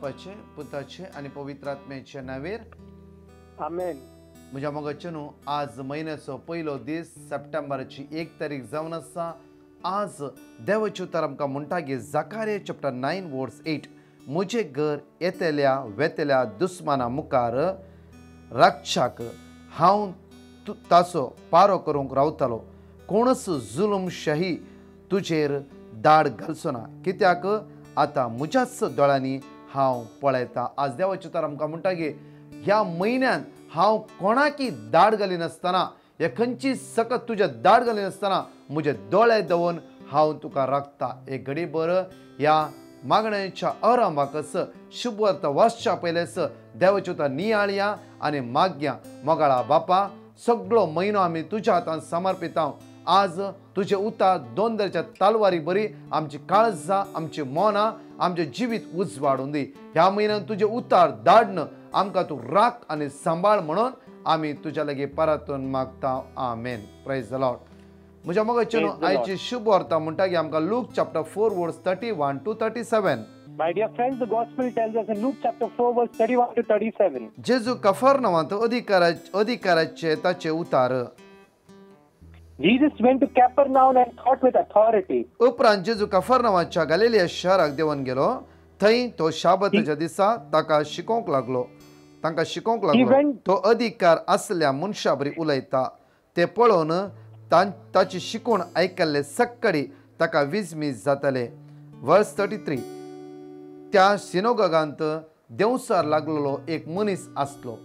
बापाचे पुताचे आणि पवित्र आत्म्याचे नावेर आमेन. म्हज्या मोगाचेनू आज म्हयन्याचो पयलो दीस सप्टेंबराची 1 तारीख जावन आसा. आज देवाचे उतर आमकां म्हणटा की जकार्या चॅप्टर 9 वर्स 8 म्हजें घर येतल्या वेतल्या दुस्माना मुखार राखशाक हांव ताचो पारो करूंक रावतलो. कोणच जुलमशाही तुजेर दाड घालचो ना, कित्याक आतां म्हज्याच दोळ्यांनी हांव पळयता. आज देवाचे उतर आमकां म्हणटा की ह्या म्हयन्यान हांव कोणाकी दाड घाली नासतना, हे खंयची सकत तुज्या दाड घाली नासतना म्हजे दोळे दवरून हांव तुका राखता. एक घडीभर ह्या मागण्यांच्या अरांभाकस शुभ अर्थ वाचच्या पयलेस देवाचे उतर नियाळया आनी मागया. मोगाळा बापा, सगळो म्हयनो आमी तुज्या हातान समर्पिता. आज तुझे उतार दोन दरच्या तालवारी बरी आमची काळजां, आमची मोना, आमचे जिवीत उजवाडून दी. ह्या म्हयन्यान तुझे उतार धाडन आमकां तूं राख आनी सांबाळ म्हणून आमी तुज्या लागीं परतून मागता. आमेन. Praise the lord. म्हज्या मोगाचेनू आयची शुभ वार्ता म्हणटा की आमकां लूक चॅप्टर 4 वर्स 31 to 37. My dear friends, the gospel tells us in Luke chapter 4 verse 31 to 37. जेजू कफरनवांत अधिकाराचे ताचे उतार. Jesus went to Capernaum and taught with authority. उपरांत जेजू कफरनवाच्या गलिलिया शहराक देंवन गेलो. थंय तो शाबताच्या दिसा ताका शिकोवंक लागलो. तांकां शिकोवंक लागलो. तो अधिकार असल्या मनशा बरी उलयता ते पळोवन ताची शिकवण आयकल्ले सक्कडी ताका विजमीज जातले. वर्स 33. त्या सिनोगोगांत देंवसार लागलेलो एक मनीस आसलो.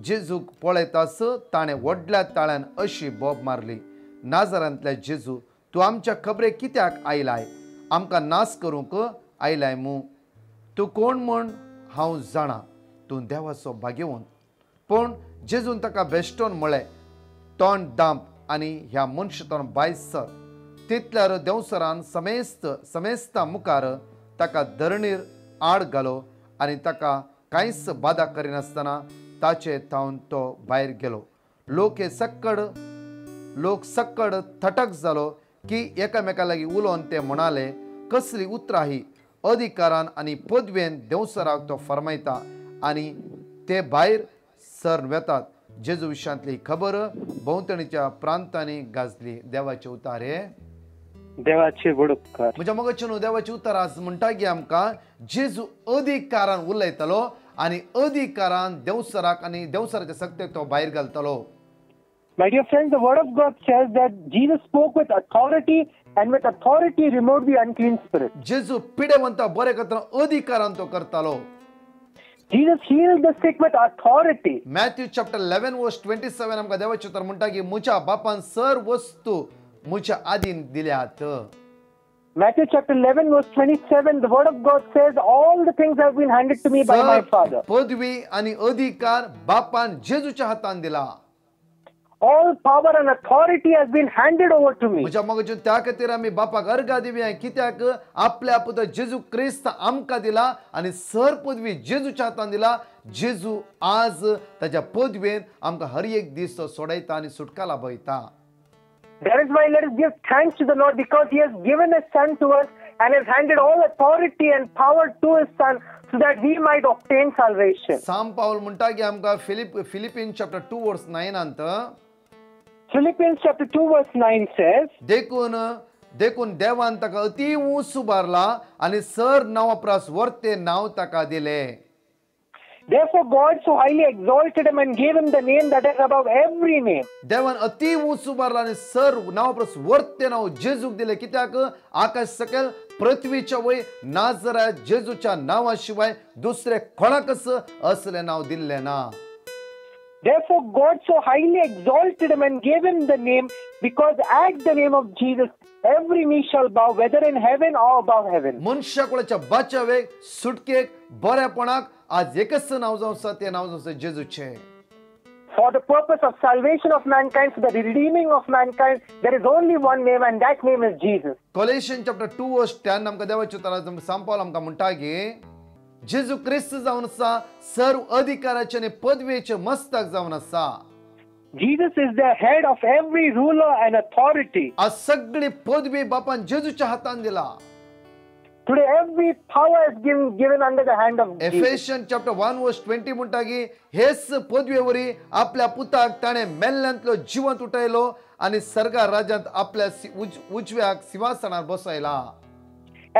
जेजूक पळयतास ताणें व्हडल्या ताळ्यान अशी बोब मारली, नाजरांतल्या जेजू, तूं आमच्या खबरेक कित्याक आयलाय? आमकां नास करूंक आयलाय मू? तूं कोण म्हण हांव जाणा, तूं देवाचो भाग्यवंत. पूण जेजून ताका बेश्टोन म्हळें, तोंड दांप आनी ह्या मनशातून भायर सर. तितल्यार देंवसरान समेस्ता मुखार ताका धरणीर आड घालो आनी ताका कांयच बादा करिनासतना ताचे थावन तो भायर गेलो. लोक सक्कड थटक जालो की एकामेका लागीं उलोवन ते म्हणाले, कसली उतरां ही? अधिकारान आनी पदवेन देंवसराक तो फरमायता आनी ते भायर सर वेतात. जेजू विशयांतली खबर भोंवतणीच्या प्रांतांनी गाजली. देवाचे उतार हे देवाचे वडोपकार. म्हज्या मोगाचेनू देवाचे उतार आज म्हणटा की आमकां जेजू अधिकारान उलयतलो आनी अधिकारान देंवसराक आनी देंवसराच्या सक्तेक तो भायर घालतलो. My dear friends, the word of God says that Jesus spoke with authority and with authority removed the unclean spirit. जेजू पिडेवंत बरे करतना अधिकारान तो करतालो. Jesus healed the sick with authority. Matthew chapter 11 वर्स 27 आमकां देवाचे उतर म्हणटा की म्हज्या बापान सर वस्तू म्हज्या आदीन दिल्यात. Matthew chapter 11 verse 27, the word of God says all the things have been handed to me by my Father. पदवी आणि अधिकार बापान जेजूच्या हातान दिला. All power and authority has been handed over to me. म्हज्या मोगाचें त्या खातीर आमी बापाक अर्घा दिवया, कित्याक आपल्या पुत्र जेजू क्रिस्त आमकां दिला आनी सर पदवी जेजूच्या हातान दिला. जेजू आज ताच्या पदवेन आमकां हर एक दीस तो सोडयता आनी सुटका लाभयता. That is why let us give thanks to the Lord, because He has given His Son to us and has handed all authority and power to His Son so that we might obtain salvation. साम पाऊल म्हणटा की आमकां Philippine chapter 2 वर्स 9 अंत Philippians chapter 2 verse 9 says, देखून देवान ताका अति उंच उबारला आनी सर नांवापरास वर्ते नांव ताका दिले. Therefore God so highly exalted him and gave him the name that is above every name. देवान अति उंच उबारला आनी सर नांवापरास वर्ते नांव जेजूक दिले, कित्याक आकाश सकयल पृथ्वीच्या वयर नाजरा जेजूच्या नांवा शिवाय दुसरे कोणाकच असले नांव दिल्ले ना. Therefore God so highly exalted him and gave him the name, because at the name of Jesus every knee shall bow, whether in heaven or above heaven. मनशा कुळाच्या बाच्यावेक सुटकेक बरेपणाक आज एकच नांव जावन आसा, तें नांव जावन आसा जेजूचें. For the purpose of salvation of mankind, for the redeeming of mankind, there is only one name, and that name is Jesus. Colossians chapter 2 verse 10 आमकां देवाचे उतर सांपावल आमकां म्हणटा की जेजू क्रिस्त जावन आसा, सर्व अधिकाराचे आनी पदवेचे मस्तक जावन आसा. Jesus is the head of every ruler and authority. आज सगळी पदवी बापान जेजूच्या हातान दिला. Today every power is given under the hand of Jesus. Ephesians chapter 1 verse 20 म्हणटागी हेच पदवेवरी आपल्या पुताक ताणे मेल्ल्यांतलो जिवंत उठयलो आणि सर्गा राज्यांत आपल्या उजव्याक सिंहासनार बसयला.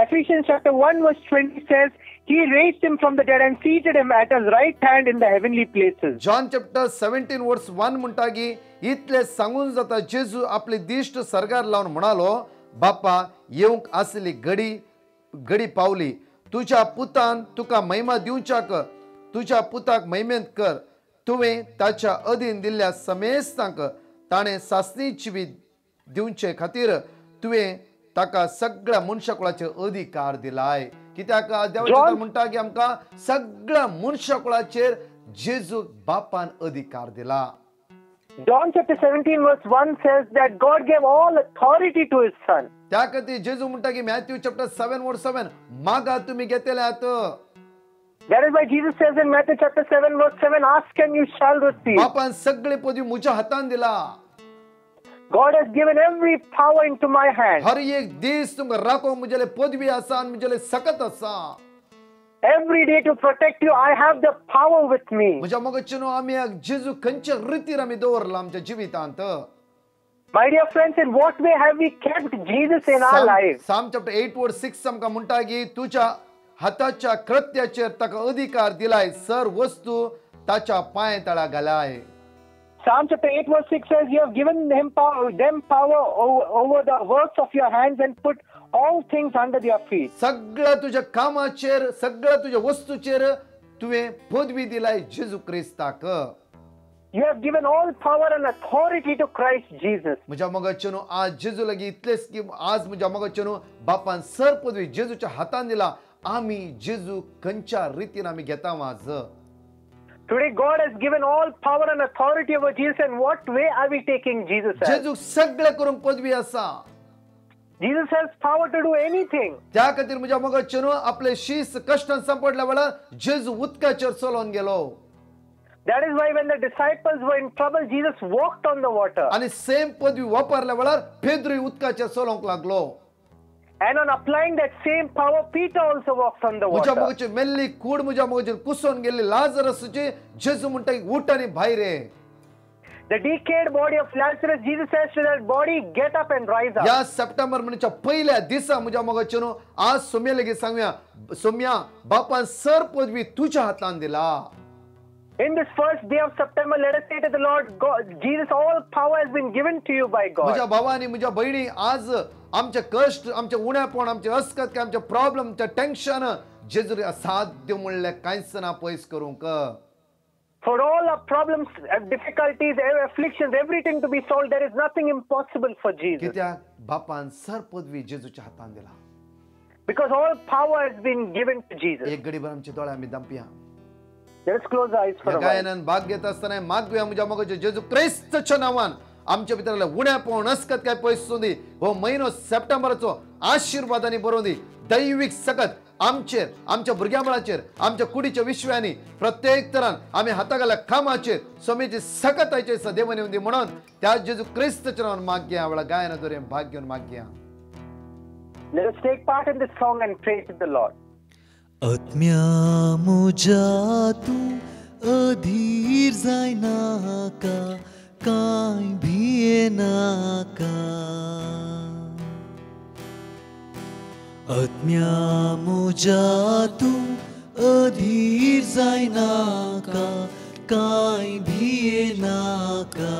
Ephesians chapter 1 verse 20 says, He raised him from the dead and seated him at his right hand in the heavenly places. John chapter 17 verse 1 म्हणटागी इतले सांगून जाता जेजू आपली दिष्ट सर्गार लावून म्हणालो, बापा येवंक आसली घडी पावली, तुझ्या पुतान तुका महिमा दिवच्याक तुझ्या पुताक महिमेंत कर. तुवें ताच्या अधीन दिल्ल्या समेस्तांक ताणे सासणीची दिवचे खातीर तुवें ताका सगळ्या मनशाकुळाचे अधिकार दिलाय. कित्याक देवाचें म्हणटा की आमकां सगळ्या मनशाकुळाचेर जेजू बापान अधिकार दिला. John chapter 17 verse 1 says that God gave all authority to his son. त्या खातीर जेजू म्हणटा की मॅथ्यू चॅप्टर 7 वर्स 7 मागा तुम्ही घेतल्यात. That is why Jesus says in Matthew chapter 7 verse 7, ask and you shall receive. बापान सगळे पदवी म्हज्या हातान दिला. God has given every power into my hand. हर एक दीस तुमकां राखोवंक म्हजेले पदवी आसा आनी म्हजेले सकत आसा. Every day to protect you, I have the power with me. म्हज्या मोगाचें आमी जेजू खंयच्या रितीर आमी दवरला आमच्या जिवितांत. My dear friends, in what way have we kept Jesus in our lives? Psalm chapter 8 verse 6 आमकां म्हणटा की तुझ्या हाताच्या कृत्याचेर ताका अधिकार दिलाय, सर वस्तू ताच्या पांय तळा घालाय. Psalm chapter 8 verse 6 says, You have given them power over the works of your hands and put all things under their feet. सगळ्या तुझ्या कामाचेर सगळ्या तुझ्या वस्तूचेर तुवें पदवी दिलाय जेजू क्रिस्ताक. You have given all power and authority to Christ Jesus. म्हज्या मोगाचें आज जेजू लागीं इतलेच की आज म्हज्या मोगाचें बापान सर पदवी जेजूच्या हातान दिला. आमी जेजू खंयच्या रितीन आमी घेता आज. Today God has given all power and authority over Jesus, and what way are we taking Jesus as? जेजू सगळे करूंक पदवी आसा. Jesus has power to do anything. त्या खातीर म्हज्या मोगाचें आपले शीस कश्टान सांपडल्या वेळार जेजू उदकाचेर चलोन गेलो. That is why when the disciples were in trouble, Jesus walked on the water. आणि सेम पदवी वापरल्या वेळार पेद्रूय उदकाचेर चलोंक लागलो. And on applying that same power, Peter also walked on the म्हज्या water. मोगाची मेल्ली कूड म्हज्या मोगाचेर कुसोन गेल्ली लाजरसाची जेजू म्हणटा की उठ आनी भायर ये. The decayed body of Lazarus, Jesus says to that body, get up and rise up. या सप्टेंबर महिन्याच्या पहिल्या दिसा म्हज्या मोगाचें आज सोम्या लेगीत सांगुया, सोम्या बापान सर पदवी तुझ्या हातान दिला. In this first day of September, let us say to the Lord, God, Jesus, all power has been given to you by म्हज्या God. भावांनी म्हज्या भयणी आज आमचे कष्ट आमचे उणेपण आमचे अस्कत आमचे प्रॉब्लेम आमचे टेन्शन जेजू असाध्य म्हणले कांयच ना पयस करूंक. For all our problems, difficulties, afflictions, everything to be solved, there is nothing impossible for Jesus. कित्याक बापान सर पदवी जेजूच्या हातान दिला. Because all power has been given to Jesus. एक घडीभर आमचे दोळे आमी दामपया. Let us close our eyes for a while. गायनान भाग घेत असताना मागुया म्हज्या मोगाचे जेजू क्रिस्ताच्या नांवान आमच्या भितरले उणेपण अस्कत काय पयसून दी. हो म्हयनो सप्टेंबराचो आशीर्वादांनी भरून दी. दैविक सकत आमचेर आमच्या भुरग्यां बाळाचेर आमच्या कुडीच्या विश्वांनी प्रत्येक तरान आमी हाता घाल्या कामाचेर सोमेची सकत आयचे देवान येवन दी म्हणून त्या जेजू क्रिस्ताच्या नांवान मागया. वेळा गायना दोरे भाग घेवन मागया. Let us take part in this song and pray to the Lord. आत्म्या म्हज्या तूं अधीर जायनाका, कांय भियेनाका. आत्म्या म्हज्या तूं अधीर जायनाका, कांय भियेनाका.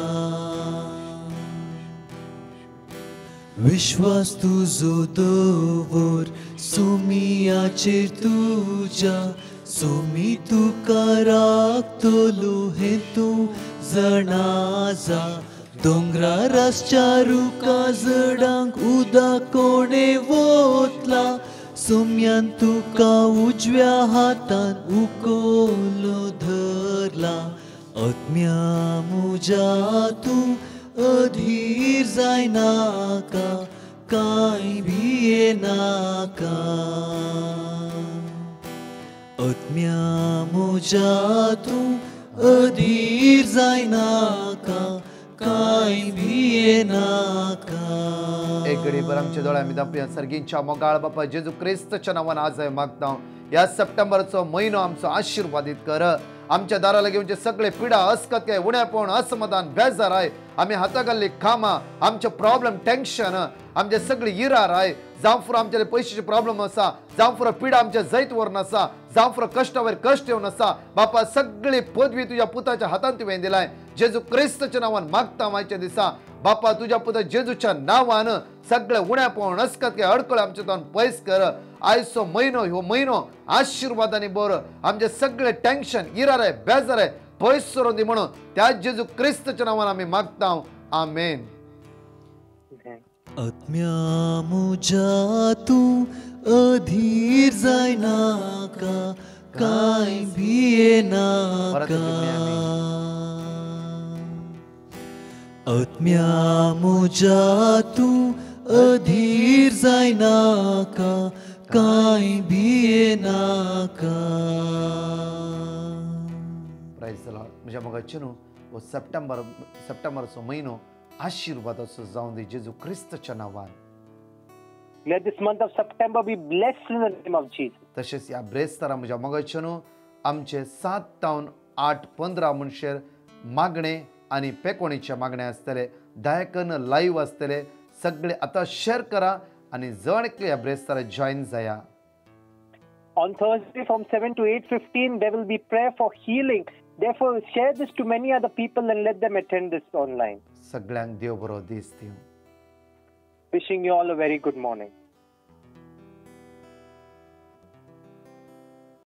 विश्वास तुजो दवर सोमियाचेर तुज्या, सोमी तुका राखतलो हें तूं जाणा जा. दोंगरा रासच्या रुका जडांक उदक कोणे वतला, सोम्यान तुका उजव्या हातान उखलो धरला. आत्म्या म्हज्या तूं अधीर जायनाका, कांय भियेनाका. आत्म्या म्हज्या तूं अधीर जायनाका, कांय भिये नाका. एक घडीभर आमच्या दोळ्या आमी धांपया. सर्गींच्या मोगाळ बापा जेजू क्रिस्तच्या नांवान आज हांव मागता, ह्या सप्टेंबरचो म्हयनो आमचो आशिर्वादीत कर. आमच्या दारा लागीं म्हणजे सगळे पिडा, अस्कतकाय, उणेपण, असमाधान, बेजाराय, आमी हातागाल्ली कामां, आमचे प्रॉब्लेम, टेन्शन, आमचे सगळी इराराय, जावं फुरो आमचे पयशांचे प्रॉब्लेम आसा, जावं फुरो पिडा आमच्या जैत व्हरून आसा, जावं फुरो कश्टावयर कश्ट येवन आसा, बापा सगळी पदवी तुज्या पुताच्या हातांत तुवें दिलाय. जेजू क्रिस्तच्या नांवान मागता आयच्या दिसा बापा तुज्या पुता जेजूच्या नांवान सगळे उणेपण, अस्कतकाय, अडकळ आमचे तोंड पयस कर. आयचो म्हयनो ह्यो म्हयनो आशिर्वादांनी बर, आमचे सगळे टेन्शन, इराराय, बेजाराय पयस सरून दी म्हणून त्या जेजू क्रिस्तच्या नांवान आमी मागता. आमेन. आत्म्या मुजा तू अधीर जाय नाका, कांय भिये नाका. आत्म्या मुजा तू अधीर जाय नाका, कांय भिये नाका. Praise the lord. म्हज्या मोगाचे न्हू हो सप्टेंबरचो म्हयनो आशिर्वादाचो जावं दी जेजू क्रिस्तच्या नांवान. Let this month of September be blessed in the name of Jesus. तशेंच ह्या ब्रेस्तारा म्हज्या मोगाचे न्हू आमचे 7 तावन 8:15 म्हणशेर मागणे आनी पेकोणीचे मागणे आसतले. दायकन लाईव्ह आसतले. सगळे आतां शेअर करा आनी जण ह्या ब्रेस्तारा जॉईन जाया. On Thursday from 7 to 8:15, there will be prayer for healing. Therefore, share this to many other people and let them attend this online. सगळ्यांक देव बरो दीस दिवं. Wishing you all a very good morning.